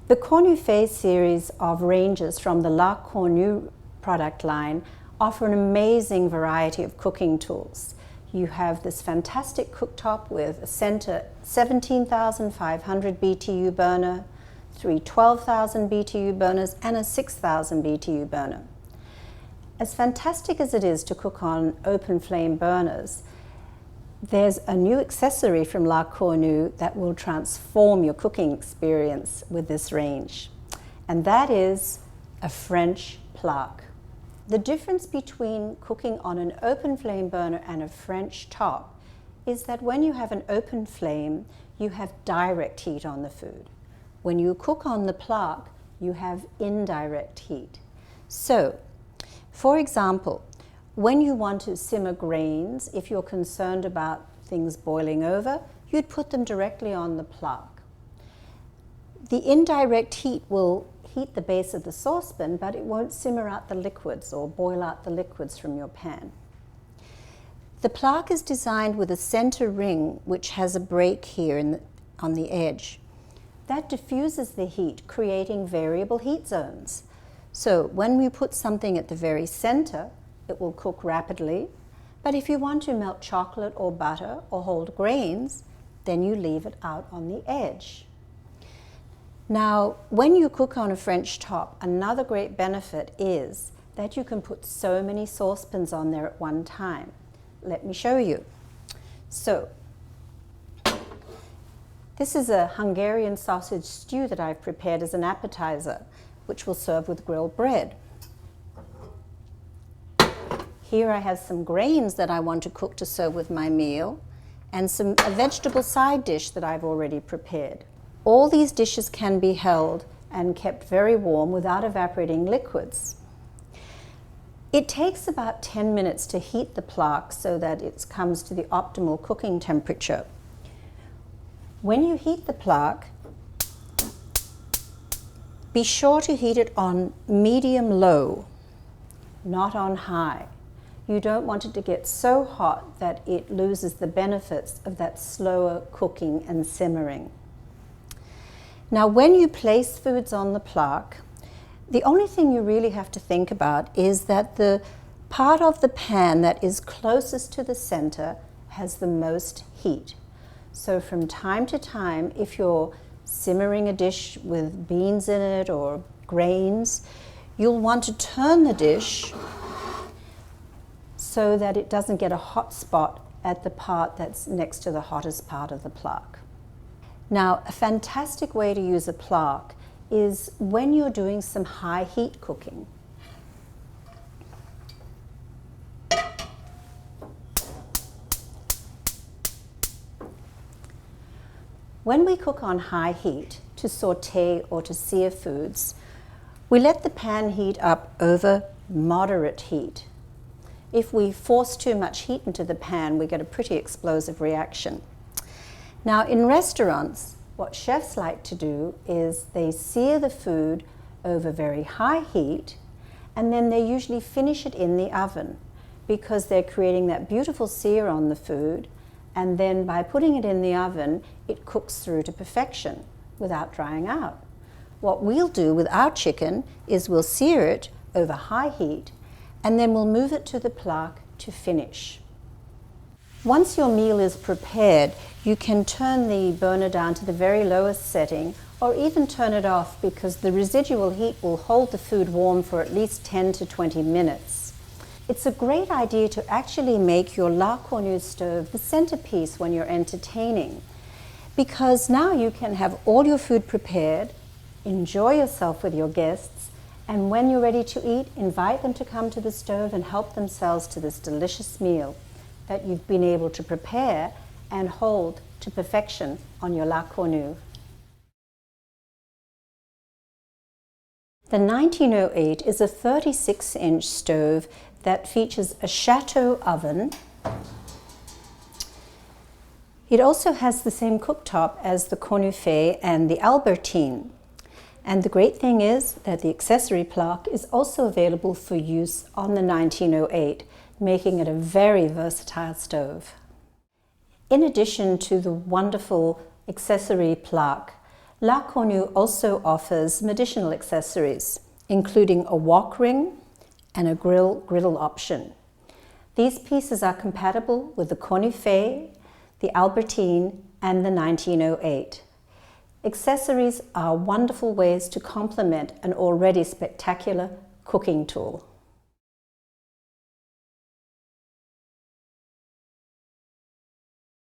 The CornuFe series of ranges from the La Cornue product line offer an amazing variety of cooking tools. You have this fantastic cooktop with a center 17,500 BTU burner, three 12,000 BTU burners, and a 6,000 BTU burner. As fantastic as it is to cook on open flame burners, there's a new accessory from La Cornue that will transform your cooking experience with this range, and that is a French plaque. The difference between cooking on an open flame burner and a French top is that when you have an open flame, you have direct heat on the food. When you cook on the plaque, you have indirect heat. So, for example, when you want to simmer grains, if you're concerned about things boiling over, you'd put them directly on the plaque. The indirect heat will heat the base of the saucepan, but it won't simmer out the liquids or boil out the liquids from your pan. The plaque is designed with a center ring which has a break here on the edge. That diffuses the heat, creating variable heat zones. So when we put something at the very center, it will cook rapidly, but if you want to melt chocolate or butter or hold grains, then you leave it out on the edge. Now, when you cook on a French top, another great benefit is that you can put so many saucepans on there at one time. Let me show you. So, this is a Hungarian sausage stew that I've prepared as an appetizer, which will serve with grilled bread. Here I have some grains that I want to cook to serve with my meal, and a vegetable side dish that I've already prepared. All these dishes can be held and kept very warm without evaporating liquids. It takes about 10 minutes to heat the plaque so that it comes to the optimal cooking temperature. When you heat the plaque, be sure to heat it on medium-low, not on high. You don't want it to get so hot that it loses the benefits of that slower cooking and simmering. Now, when you place foods on the plaque, the only thing you really have to think about is that the part of the pan that is closest to the center has the most heat. So from time to time, if you're simmering a dish with beans in it or grains, you'll want to turn the dish so that it doesn't get a hot spot at the part that's next to the hottest part of the plaque. Now, a fantastic way to use a plaque is when you're doing some high heat cooking. When we cook on high heat to saute or to sear foods, we let the pan heat up over moderate heat. If we force too much heat into the pan, we get a pretty explosive reaction. Now, in restaurants, what chefs like to do is they sear the food over very high heat, and then they usually finish it in the oven because they're creating that beautiful sear on the food, and then by putting it in the oven, it cooks through to perfection without drying out. What we'll do with our chicken is we'll sear it over high heat, and then we'll move it to the plaque to finish. Once your meal is prepared, you can turn the burner down to the very lowest setting or even turn it off because the residual heat will hold the food warm for at least 10 to 20 minutes. It's a great idea to actually make your La Cornue stove the centerpiece when you're entertaining, because now you can have all your food prepared, enjoy yourself with your guests, and when you're ready to eat, invite them to come to the stove and help themselves to this delicious meal that you've been able to prepare and hold to perfection on your La Cornue. The 1908 is a 36-inch stove that features a chateau oven. It also has the same cooktop as the CornuFe and the Albertine. And the great thing is that the accessory plaque is also available for use on the 1908, making it a very versatile stove. In addition to the wonderful accessory plaque, La Cornue also offers some additional accessories, including a wok ring and a griddle option. These pieces are compatible with the CornuFe, the Albertine, and the 1908. Accessories are wonderful ways to complement an already spectacular cooking tool.